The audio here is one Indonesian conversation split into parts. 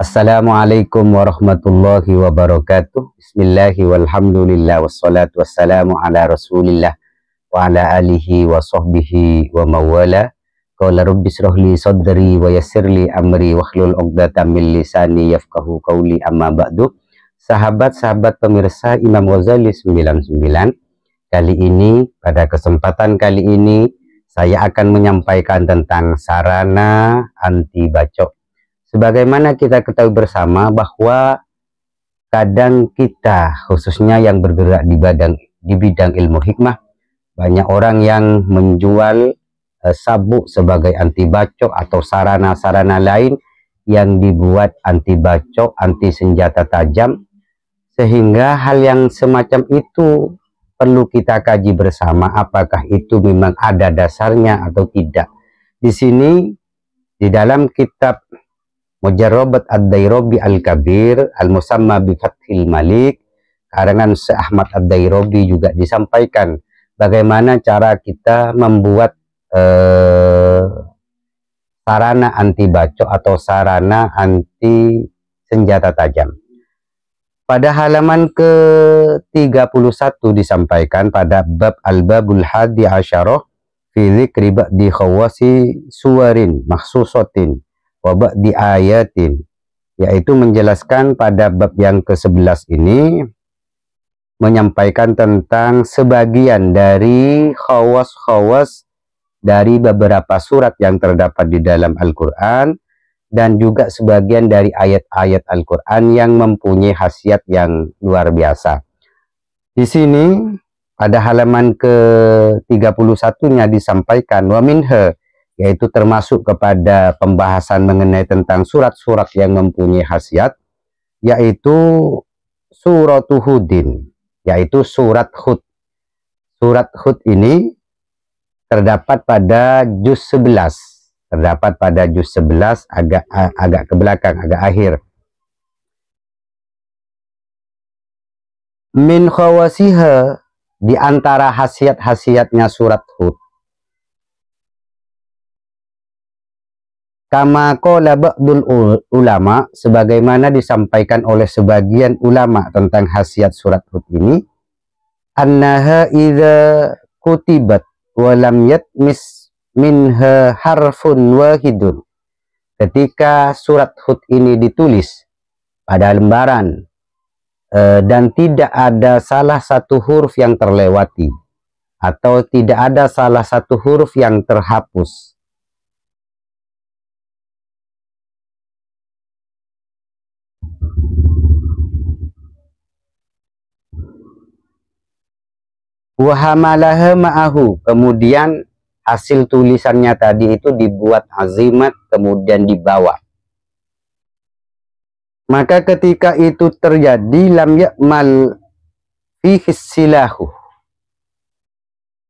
Assalamualaikum warahmatullahi wabarakatuh. Bismillahi walhamdulillah wassalatu wassalamu ala rasulillah wa ala alihi wa sahbihi wa mawala. Qala rabbi shrahli sadri wa yassirli amri wahlul 'uqdatam min lisani yafqahu qawli, amma ba'du. Sahabat-sahabat pemirsa Imam Ghazali 99, kali ini, pada kesempatan kali ini saya akan menyampaikan tentang sarana anti bacok. Sebagaimana kita ketahui bersama bahwa kadang kita, khususnya yang bergerak di bidang ilmu hikmah, banyak orang yang menjual sabuk sebagai anti bacok atau sarana-sarana lain yang dibuat anti bacok, anti senjata tajam, sehingga hal yang semacam itu perlu kita kaji bersama apakah itu memang ada dasarnya atau tidak. Di sini di dalam kitab Mujarrabat Ad-Dairobi Al-Kabir Al-Musamma bi Fathil Malik karangan Syekh Ahmad Ad-Dairobi juga disampaikan bagaimana cara kita membuat sarana anti bacok atau sarana anti senjata tajam. Pada halaman ke-31 disampaikan pada bab Al-Babul Hadi Asyarah fi dzikri ba'di khawasi suwarin makhsusatin wa ba'di ayatin, yaitu menjelaskan pada bab yang ke-11 ini menyampaikan tentang sebagian dari khawas-khawas dari beberapa surat yang terdapat di dalam Al-Quran dan juga sebagian dari ayat-ayat Al-Quran yang mempunyai khasiat yang luar biasa. Di sini pada halaman ke-31-nya disampaikan wa minha, yaitu termasuk kepada pembahasan mengenai tentang surat-surat yang mempunyai khasiat, yaitu surat Hudin, yaitu surat Hud. Surat Hud ini terdapat pada juz 11, terdapat pada juz 11 agak ke belakang, agak akhir. Min khawasiha, di antara khasiat-khasiatnya surat Hud, kama qala ba'dul ulama, sebagaimana disampaikan oleh sebagian ulama tentang khasiat surat Hud ini, annaha idza kutibat wa lam yatmis minha harfun wahidun, ketika surat Hud ini ditulis pada lembaran dan tidak ada salah satu huruf yang terlewati atau tidak ada salah satu huruf yang terhapus, wahamalaha ma'ahu, kemudian hasil tulisannya tadi itu dibuat azimat kemudian dibawa, maka ketika itu terjadi lam ya'mal fihi silahu,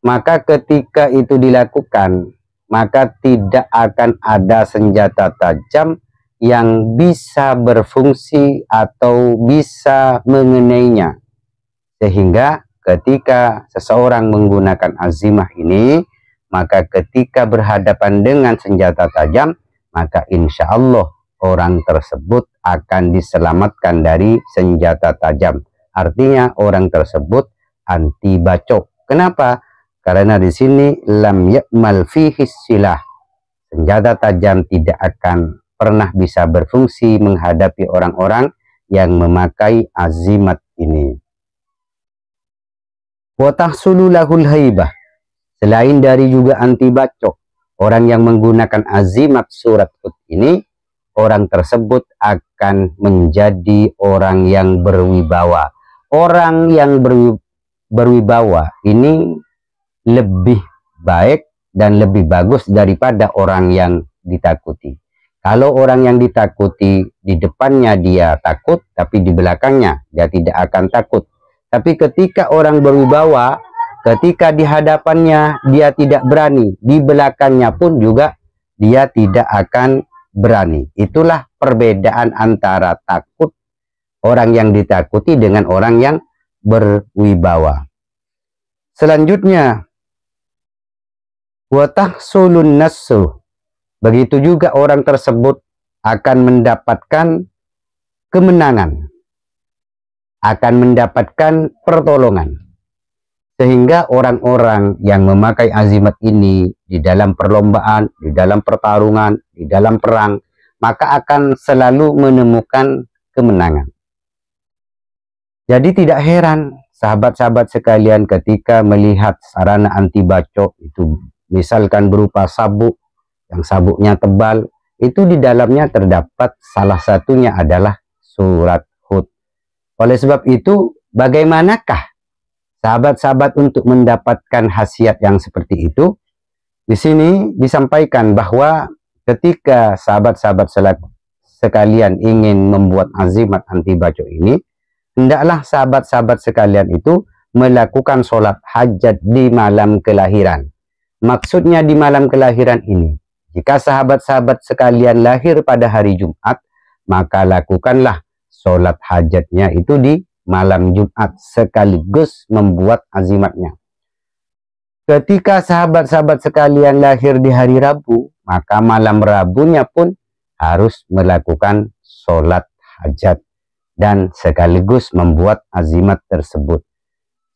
maka ketika itu dilakukan maka tidak akan ada senjata tajam yang bisa berfungsi atau bisa mengenainya, sehingga ketika seseorang menggunakan azimah ini, maka ketika berhadapan dengan senjata tajam, maka insya Allah orang tersebut akan diselamatkan dari senjata tajam. Artinya orang tersebut anti bacok. Kenapa? Karena di sini lam ya'mal fihi silah, senjata tajam tidak akan pernah bisa berfungsi menghadapi orang-orang yang memakai azimat ini. Wa tahsulu lahul haibah, selain dari juga anti bacok, orang yang menggunakan azimat surat Hud ini, orang tersebut akan menjadi orang yang berwibawa. Orang yang berwibawa ini lebih baik dan lebih bagus daripada orang yang ditakuti. Kalau orang yang ditakuti di depannya dia takut, tapi di belakangnya dia tidak akan takut. Tapi ketika orang berwibawa, ketika di hadapannya dia tidak berani, di belakangnya pun juga dia tidak akan berani. Itulah perbedaan antara takut orang yang ditakuti dengan orang yang berwibawa. Selanjutnya, wa tahsulun nasru, begitu juga orang tersebut akan mendapatkan kemenangan, akan mendapatkan pertolongan. Sehingga orang-orang yang memakai azimat ini di dalam perlombaan, di dalam pertarungan, di dalam perang, maka akan selalu menemukan kemenangan. Jadi tidak heran sahabat-sahabat sekalian ketika melihat sarana anti bacok itu, misalkan berupa sabuk, yang sabuknya tebal, itu di dalamnya terdapat salah satunya adalah surat Hud. Oleh sebab itu, bagaimanakah sahabat-sahabat untuk mendapatkan khasiat yang seperti itu? Di sini disampaikan bahwa ketika sahabat-sahabat sekalian ingin membuat azimat anti bacok ini, hendaklah sahabat-sahabat sekalian itu melakukan sholat hajat di malam kelahiran. Maksudnya di malam kelahiran ini, jika sahabat-sahabat sekalian lahir pada hari Jumat, maka lakukanlah sholat hajatnya itu di malam Jumat sekaligus membuat azimatnya. Ketika sahabat-sahabat sekalian lahir di hari Rabu, maka malam Rabunya pun harus melakukan sholat hajat dan sekaligus membuat azimat tersebut.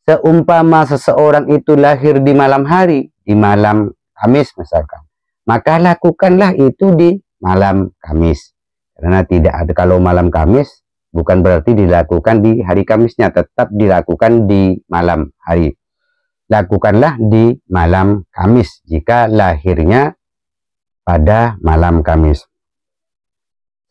Seumpama seseorang itu lahir di malam hari, di malam Kamis misalkan, maka lakukanlah itu di malam Kamis. Karena tidak ada, kalau malam Kamis bukan berarti dilakukan di hari Kamisnya, tetap dilakukan di malam hari. Lakukanlah di malam Kamis jika lahirnya pada malam Kamis.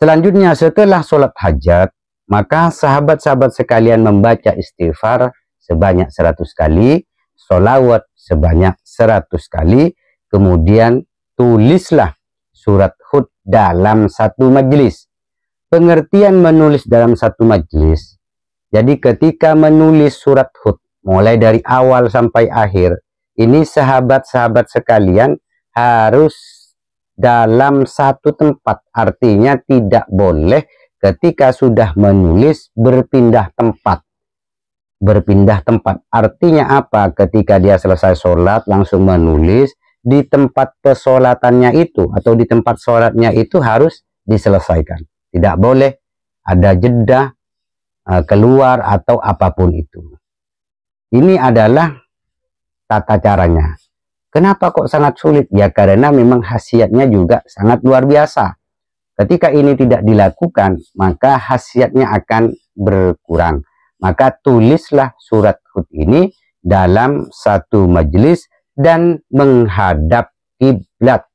Selanjutnya setelah sholat hajat, maka sahabat-sahabat sekalian membaca istighfar sebanyak 100 kali, sholawat sebanyak 100 kali, kemudian tulislah surat Hud dalam satu majelis. Pengertian menulis dalam satu majelis, jadi ketika menulis surat Hud, mulai dari awal sampai akhir, ini sahabat-sahabat sekalian harus dalam satu tempat, artinya tidak boleh ketika sudah menulis berpindah tempat. Berpindah tempat artinya apa? Ketika dia selesai sholat langsung menulis di tempat pesolatannya itu atau di tempat sholatnya itu harus diselesaikan. Tidak boleh ada jeda, keluar atau apapun itu. Ini adalah tata caranya. Kenapa kok sangat sulit? Ya karena memang khasiatnya juga sangat luar biasa. Ketika ini tidak dilakukan, maka khasiatnya akan berkurang. Maka tulislah surat Hud ini dalam satu majelis dan menghadap kiblat.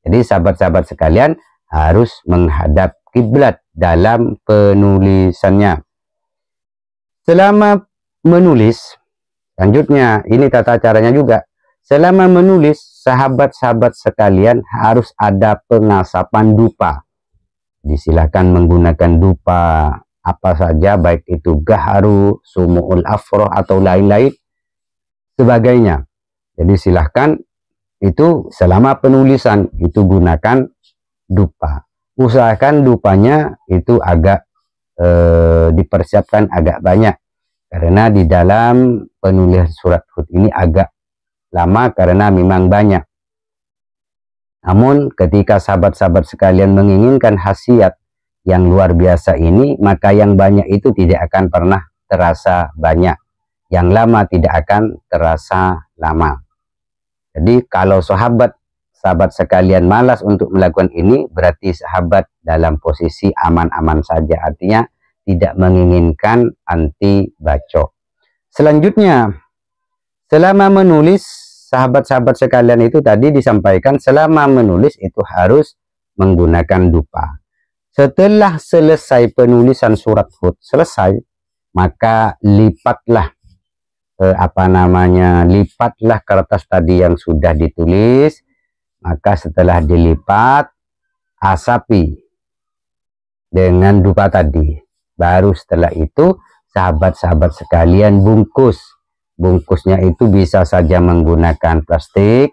Jadi sahabat-sahabat sekalian harus menghadap kiblat dalam penulisannya. Selama menulis, selanjutnya ini tata caranya juga. Selama menulis, sahabat-sahabat sekalian harus ada pengasapan dupa. Disilahkan menggunakan dupa apa saja, baik itu gaharu, sumu'ul afroh atau lain-lain sebagainya. Jadi silahkan itu selama penulisan itu gunakan dupa. Usahakan dupanya itu agak dipersiapkan agak banyak, karena di dalam penulisan surat Hud ini agak lama karena memang banyak. Namun ketika sahabat-sahabat sekalian menginginkan khasiat yang luar biasa ini, maka yang banyak itu tidak akan pernah terasa banyak, yang lama tidak akan terasa lama. Jadi kalau sahabat sekalian malas untuk melakukan ini, berarti sahabat dalam posisi aman-aman saja, artinya tidak menginginkan anti bacok. Selanjutnya, selama menulis, sahabat-sahabat sekalian itu tadi disampaikan selama menulis itu harus menggunakan dupa. Setelah selesai penulisan surat Hud selesai, maka lipatlah lipatlah kertas tadi yang sudah ditulis. Maka setelah dilipat, asapi dengan dupa tadi. Baru setelah itu sahabat-sahabat sekalian bungkus. Bungkusnya itu bisa saja menggunakan plastik,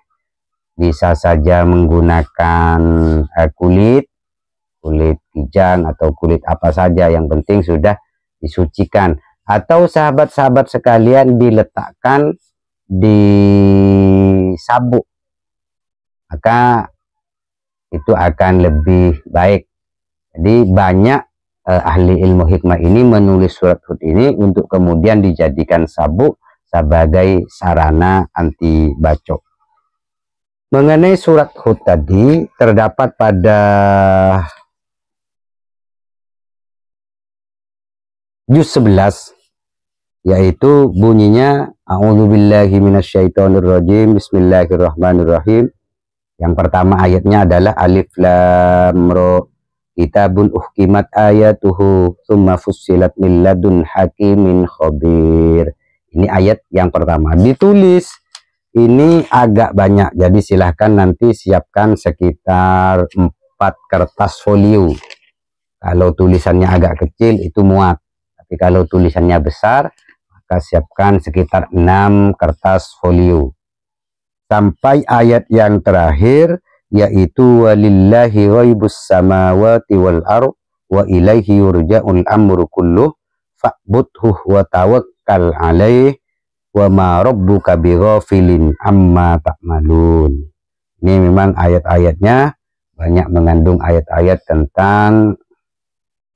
bisa saja menggunakan kulit kijang atau kulit apa saja, yang penting sudah disucikan. Atau sahabat-sahabat sekalian diletakkan di sabuk, maka itu akan lebih baik. Jadi banyak ahli ilmu hikmah ini menulis surat Hud ini untuk kemudian dijadikan sabuk sebagai sarana anti bacok. Mengenai surat Hud tadi terdapat pada juz 11, yaitu bunyinya a'udzubillahi minasyaitonirrajim, bismillahirrahmanirrahim. Yang pertama ayatnya adalah alif lam ra, kitabun uhkimat ayatuhu tsumma fussilat min ladun hakimin khabir. Ini ayat yang pertama. Ditulis ini agak banyak, jadi silahkan nanti siapkan sekitar 4 kertas folio. Kalau tulisannya agak kecil itu muat, tapi kalau tulisannya besar maka siapkan sekitar 6 kertas folio. Sampai ayat yang terakhir, yaitu walillahi ghaibus samawati wal ardh wa ilaihi yurja'ul amru kulluh fa'budhu wa tawakkal alaih wa ma rabbuka bighafilin amma ta'malun. Ini memang ayat-ayatnya banyak mengandung ayat-ayat tentang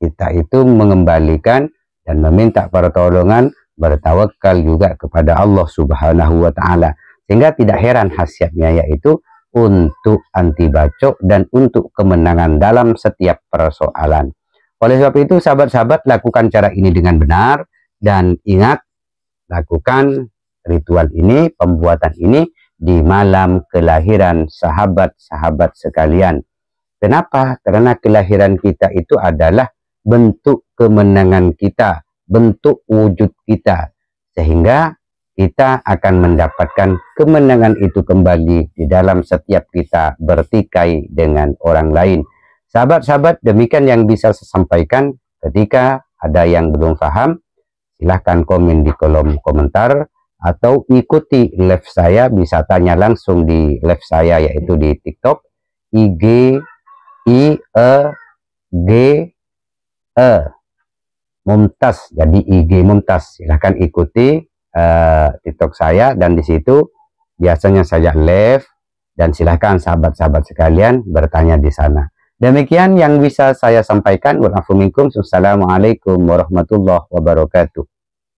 kita itu mengembalikan dan meminta pertolongan, bertawakal juga kepada Allah Subhanahu wa Ta'ala. Sehingga tidak heran khasiatnya yaitu untuk anti bacok dan untuk kemenangan dalam setiap persoalan. Oleh sebab itu sahabat-sahabat, lakukan cara ini dengan benar dan ingat, lakukan ritual ini, pembuatan ini di malam kelahiran sahabat-sahabat sekalian. Kenapa? Karena kelahiran kita itu adalah bentuk kemenangan kita, bentuk wujud kita, sehingga kita akan mendapatkan kemenangan itu kembali di dalam setiap kita bertikai dengan orang lain. Sahabat-sahabat, demikian yang bisa saya sampaikan. Ketika ada yang belum paham, silahkan komen di kolom komentar atau ikuti live saya, bisa tanya langsung di live saya yaitu di TikTok IGE Mumtaz, jadi IG Mumtaz. Silahkan ikuti TikTok saya, dan di situ biasanya saya live, dan silahkan sahabat-sahabat sekalian bertanya di sana. Demikian yang bisa saya sampaikan. Wassalamualaikum warahmatullahi wabarakatuh.